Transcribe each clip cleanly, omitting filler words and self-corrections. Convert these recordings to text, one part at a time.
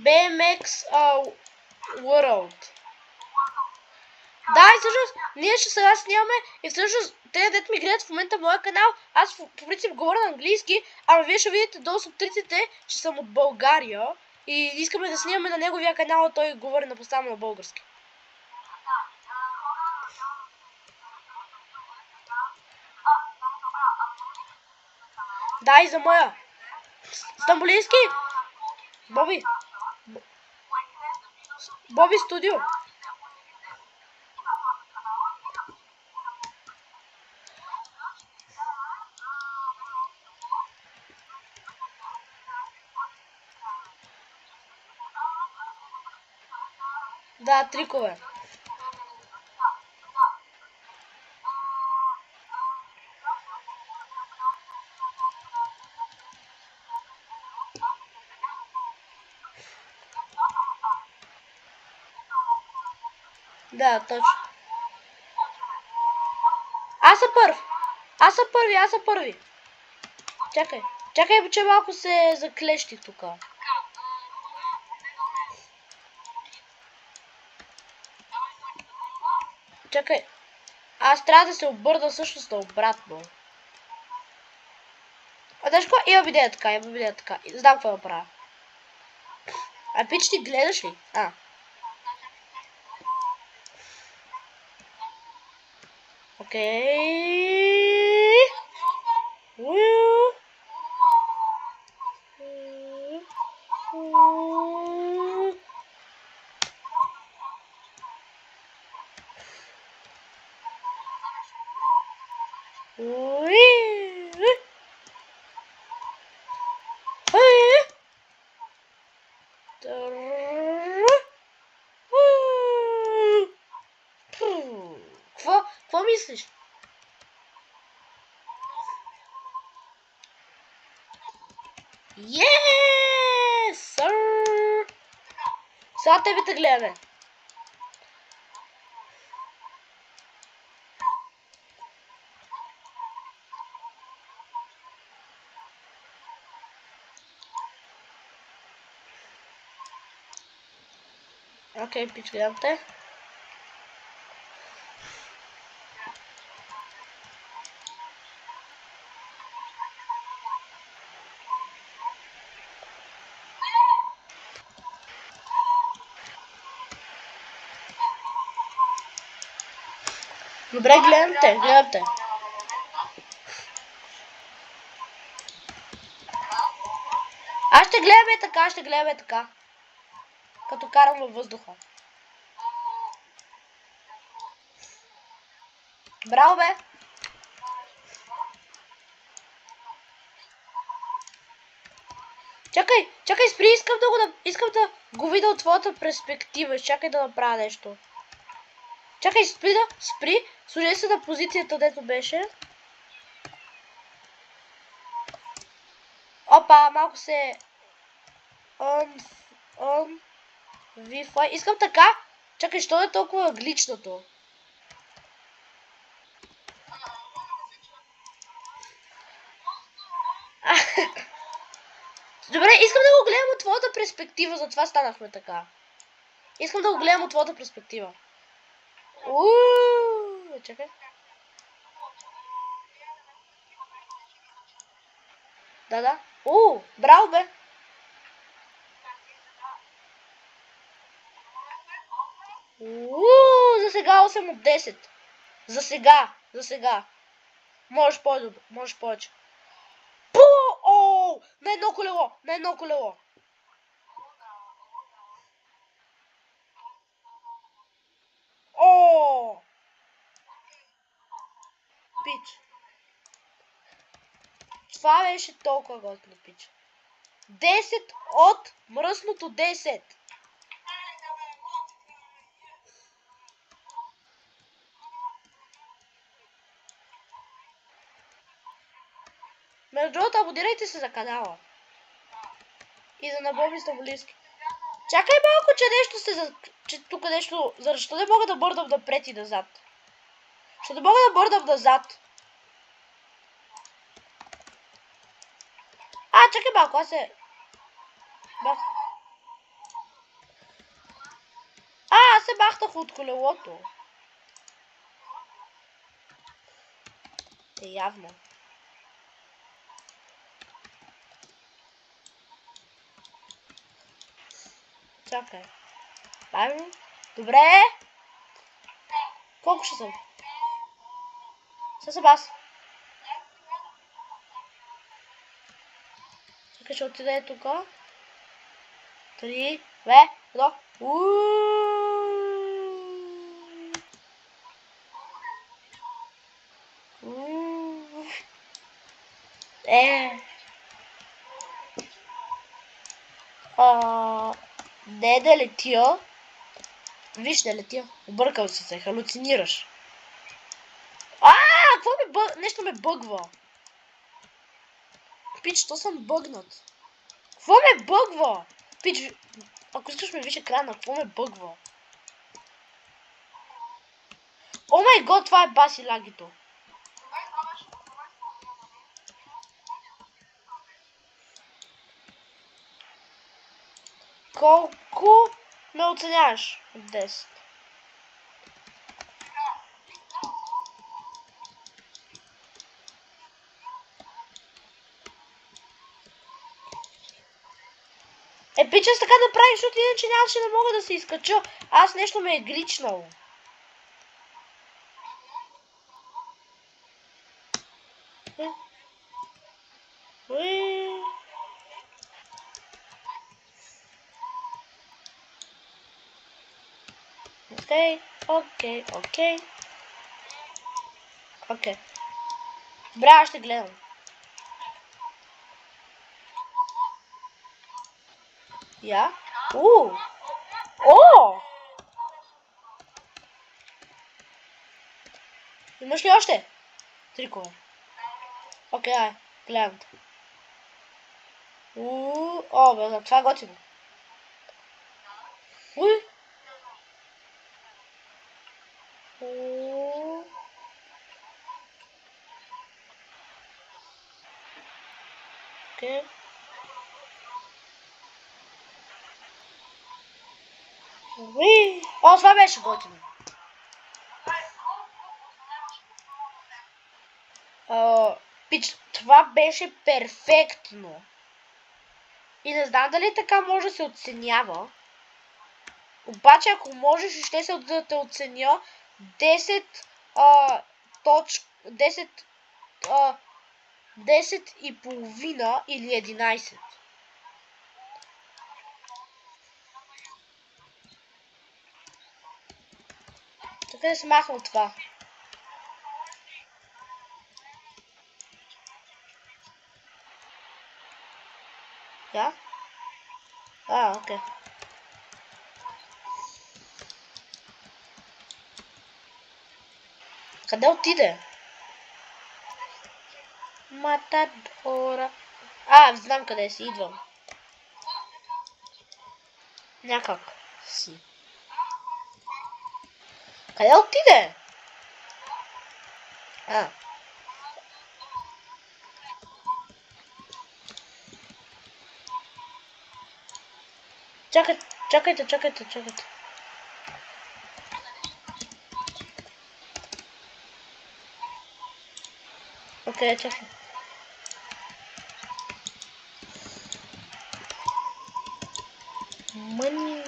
BMX World. Да, и всъщност, ние ще сега снимаме и всъщност те дет ми гледат в момента моя канал, аз по принцип говоря на английски, ама вие ще видите долу субтитрите, че съм от България и искаме да снимаме на неговия канал, а той говори постоянно на български. Да, и за моя. Стамбулийски? Боби. Боби студио. Да, трикове. Да, точно. Аз съм първ. Аз съм първи. Чакай, че малко се заклещих тук. Чакай. Аз трябва да се обърна всъщност на обратно. А знаеш какво? Имам идея така. Знам какво да правя. А пич, ти гледаш ли? Окей. Какво мислиш? Yes, sir! Сега тебе те гледаме. Окей, пич, гледам те. Добре, гледам те. Аз ще гледаме така. Като карам във въздуха. Браво, бе! Чакай, спри, искам да го видя от твоята перспектива. Чакай да направя нещо. Чакай, спри, служи се на позицията, дето беше. Опа, малко се... Wi-Fi. Искам така. Чакай, що е толкова гличното? Добре, искам да го гледам от твоята перспектива, затова станахме така. Искам да го гледам от твоята перспектива. Чакай. Да. Браво, бе. За сега 8 от 10. За сега. Можеш по-добре, можеш повече. На едно колело. Пич. Това беше толкова готино, пич. 10 от мръсното 10. Между другото, абонирайте се за канала. И за Боби Стамбулийски. Чакай малко, че тук нещо... Защо не мога да бърдам напред и назад? Ще не мога да бърдам назад. Чакай малко, аз се... се махнах от колелото. Явно. Чакай. Правилно? Добре. Колко ще съм? Сега съм аз. Чакай, ще отида тук. 3, 2, 1. Не да летя. Виж да летя. Объркал си се, халюцинираш. Какво ми бъг... Нещо ме бъгва. Пич, то съм бъгнат. Какво ме бъгва? Пич, ако искаш ме виж екрана, какво ме бъгва? О май гот, това е баси лагито. Колко ме оценяваш от 10? Пича с така да правиш, защото иначе нямаше да мога да се изкача. Аз нещо ме е гличнало. Окей. Добре, аз ще гледам. Я? О! Имаш ли още? Трикове. Окей, ай, гледам. Бе, това е готино. Окей. Това беше готино. Пич, това беше перфектно. И не знам дали така може да се оценява. Обаче, ако можеш, ще се да те оценя 10 и половина или 11. Така да се махна от това. Да? Окей. Къде отиде? Матадора. Знам къде си, идвам. Някак си. Къде отиде? Чакайте. Окей, чакай. Мъни.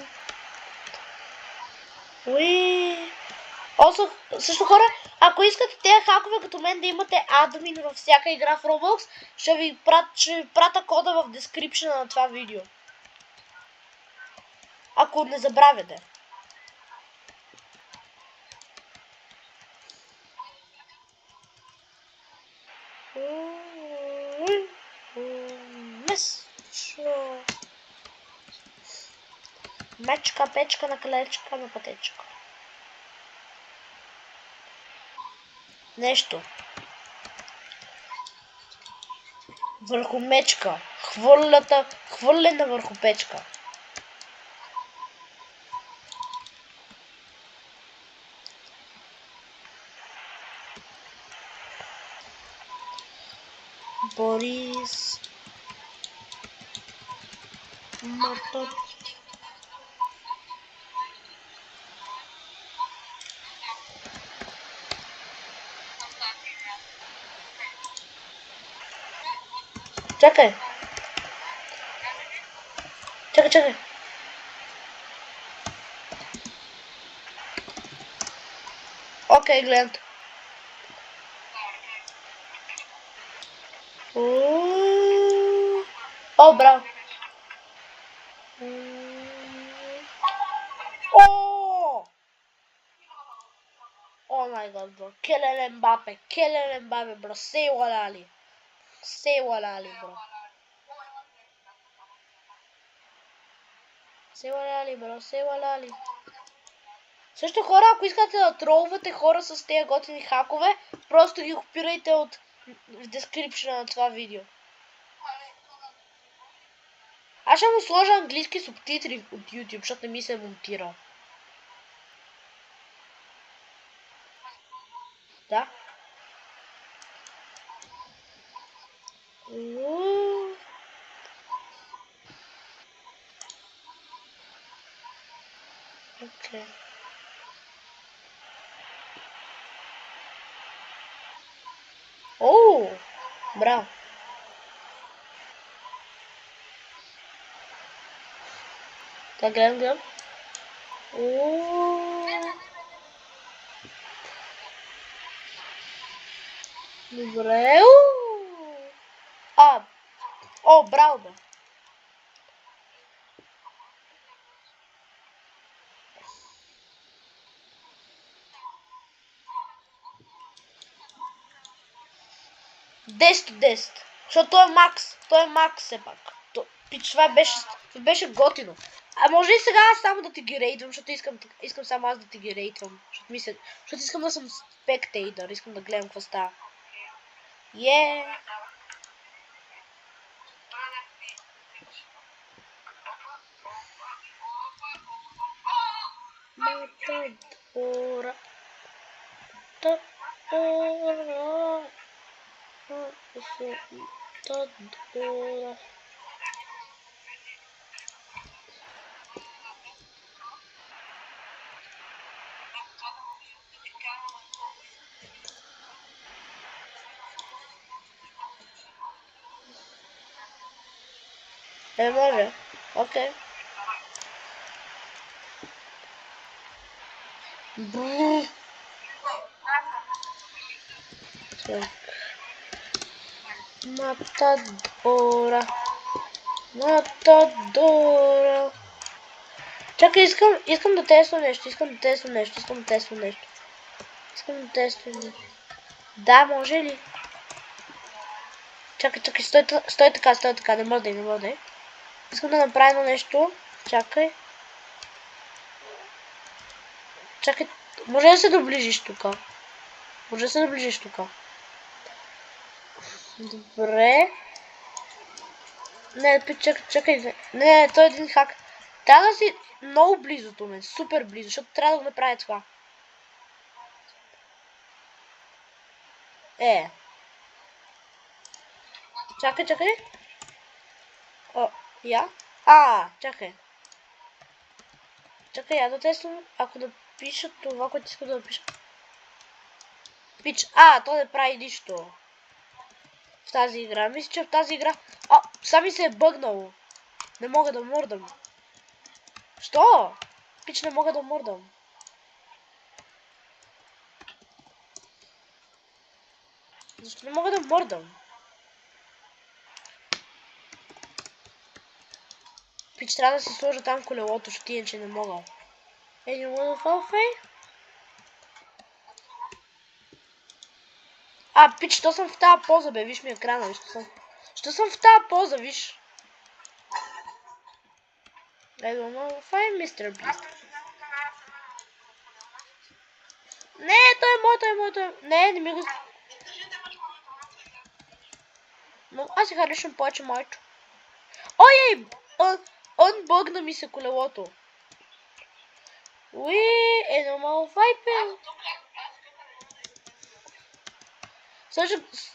Също хора, ако искате тези хакове като мен да имате админ във всяка игра в Roblox, ще ви прата кода в дескрипшена на това видео. Ако не забравяте. Мечка, печка, на колечка, на пътечка. Нещо. Върху мечка. Хвърлена върху печка. Борис. Матот. Чакай. Чакай. Окей, гледам. О, браво. Oh my god, bro. Kylian Mbappe, bro. Say walali. Say walali, bro. Say walali, bro. Say walali. Също хора, ако искате да тролвате хора с тези готини хакове, просто ги копирайте от description на това видео. Аз ще му сложа английски субтитри от YouTube, защото не ми се е монтирал. Да. Окей. Оу, браво. Да, гледам. Добре. О, браво, бе. Десет от 10. Защото той е макс. Той е макс все пак. Пич, това беше готино. А може ли сега аз само да ти ги рейтвам, защото искам само аз да ти ги рейтвам. Защото искам да съм спектейтър, искам да гледам какво става. Matadora. Може. Окей. Матадора. Чакай, искам да тествам нещо. Да, може ли? Чакай, стой така, не мърдай. Искам да направя едно нещо. Чакай, може да се доближиш тук. Добре. Не, чакай. Не, той е един хак. Трябва да си много близо до мен, супер близо, защото трябва да го направя това. Чакай. Я? Чакай. Я да тествам, ако да пиша това, което иска да напиша. Пич, то не прави нищо. В тази игра. Мисля, че в тази игра... сами се е бъгнало. Не мога да мърдам. Що? Пич, не мога да мърдам. Защо не мога да мърдам? Пич, трябва да си сложа там колелото, защото иначе не мога. Не мога да фалфей? Пич, що съм в тази поза, бе? Виж ми екрана, виж, що съм в тази поза, виж. I don't know if I'm Mr. Beast. Не, той е мой. Не ми го... Но аз си харесвам повече моето. Ой, он бъгна ми се колелото. Едно малко вайпен.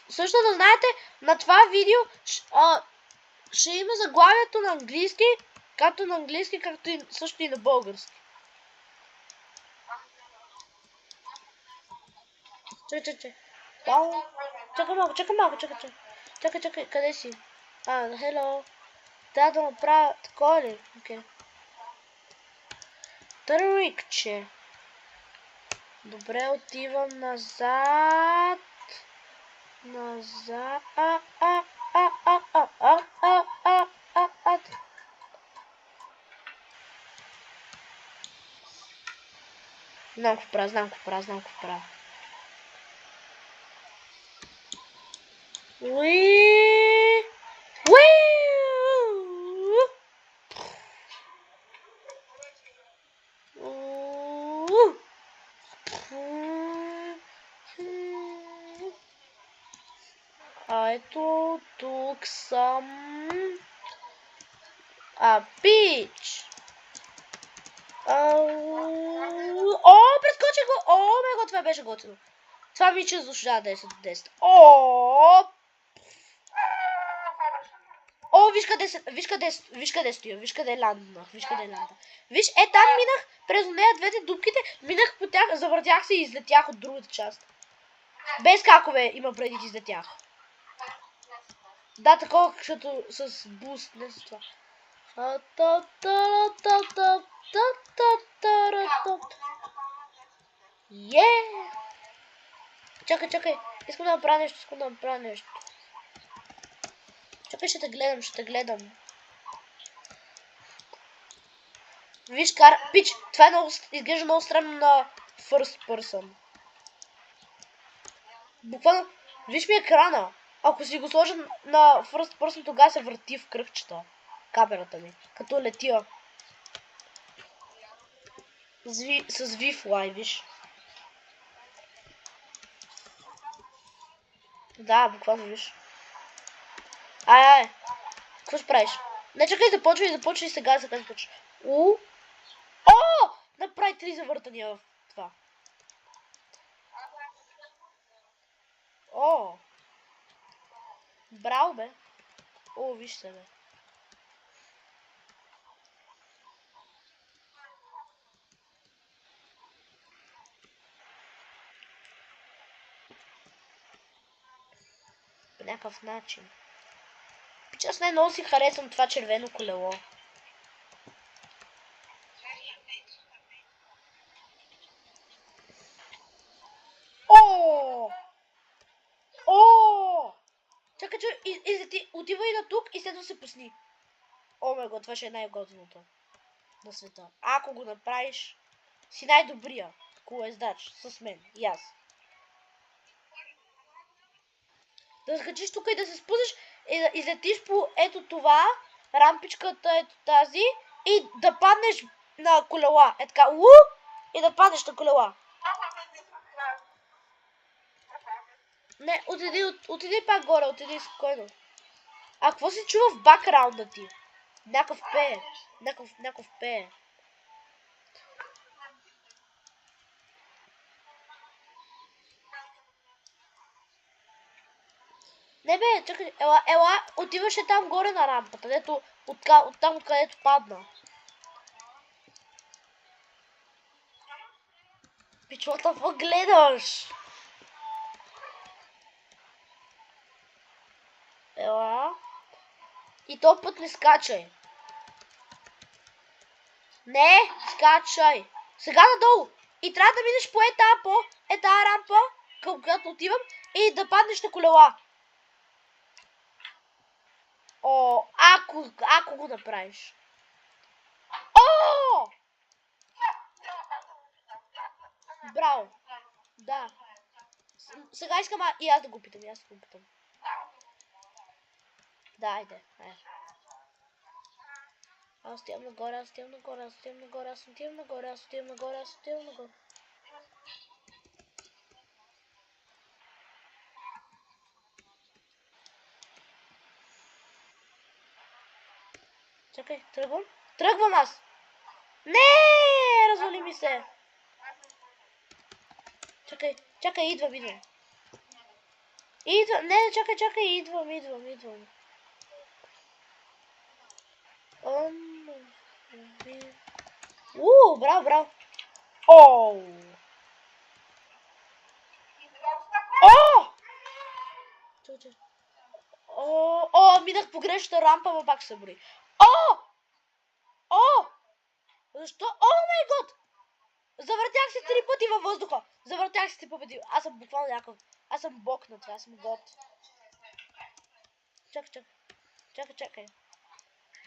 Също да знаете, на това видео ще има заглавието на английски, както и също и на български. Че. Вау. Чакай малко, чакай, къде си? Хело. Да направя такова ли? Окей. Трикче. Добре, отивам назад. Назад. Знам какво правя. Уи! Уи! Ето, тук съм. Пич! Прескочих го! Мега, това беше готино. Това миче заслужава 10 от 10. Виж къде стоя, виж къде ланднах. Виж, там минах през нея двете дупките, минах по тях, завъртях се и излетях от другата част. Без скакове има преди да излетях. Да, такова, като с буст, не с това. Чакай, искам да направя нещо. Чакай, ще те гледам. Виж, пич, това изглежда много странно на first person. Буквално, виж ми екрана. Ако си го сложа на first person, тогава се върти в кръгчета. Камерата ми, като летия. С V-Fly, виж. Да, буквално виж. Какво ще правиш? Не, чакай, започвай сега започваш. Направи 3 завъртания в това. Браво, бе. Виж се, бе. По някакъв начин. Аз най-много си харесвам това червено колело. Чакай, че отива и на тук и след това се пусни. Мега, това ще е най-готиното на света. Ако го направиш, си най-добрия колездач с мен и аз. Да скачиш тук и да се спуснеш и да излетиш по ето това, рампичката ето тази и да паднеш на колела. Е така, и да паднеш на колела. Не, отиди пак горе, отиди спокойно. Какво се чува в бакграунда ти? Някакъв пее. Не бе, чакай, ела, отиваше там горе на рампата, дето, оттам откъдето падна. Пичо, какво гледаш? Ела. И този път не скачай. Не, скачай. Сега надолу. И трябва да минеш по тази рампа, към която отивам, и да паднеш на колела. Ако го направиш. Браво. Да. Сега искам и аз да го питам, Да, айде. Аз отивам нагоре. Чакай, тръгвам аз. Не, развали ми се. Чакай, идвам. Не, чакай, идвам. Браво. О, минах по грешната рампа, но пак се бори. О! Защо? О май гот! Завъртях се 3 пъти във въздуха. Завъртях се 3 пъти. Аз съм буквално някакъв. Аз съм бог на това, аз съм год. Чакай.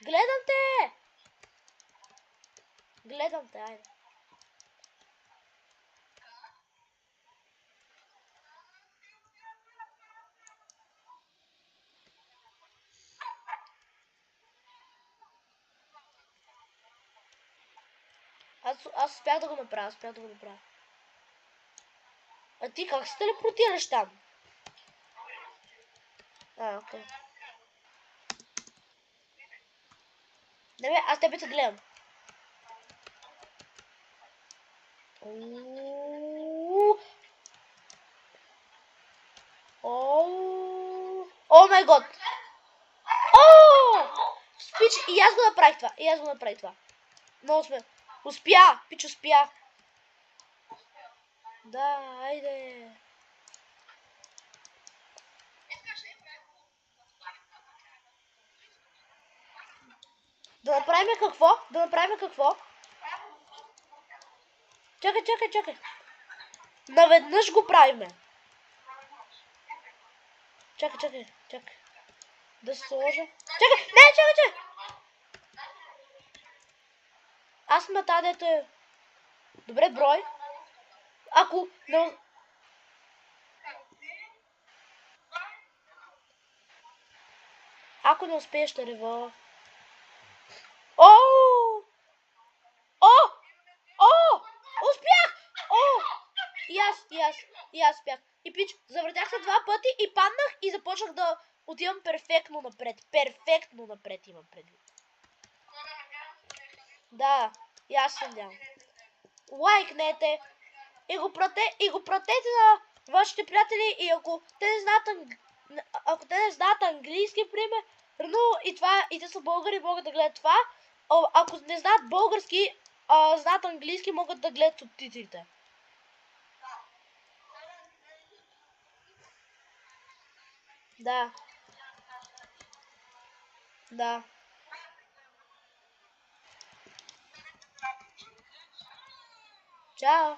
Гледам те! Айде. Аз успях да го направя, А ти как се телепортираш там? Окей. Не бе, аз тебе те гледам. О май гот! Спич, и аз го направих това. Много сме. Успя. Да, айде. Да направим какво? Чакай. Наведнъж го правиме. Чакай. Да сложа. Чакай. Аз съм на тази, дето е. Добре, брой. Ако не... Ако не успееш да рева... Успях! И аз успях. И пич, завъртях се 2 пъти и паднах и започнах да отивам перфектно напред имам предвид. Да, и аз съм дям. Лайкнете и го пратете на вашите приятели и ако те не знаят английски, примерно, и те са българи, могат да гледат това. Ако не знаят български, знаят английски, могат да гледат субтитрите. Да. Чао!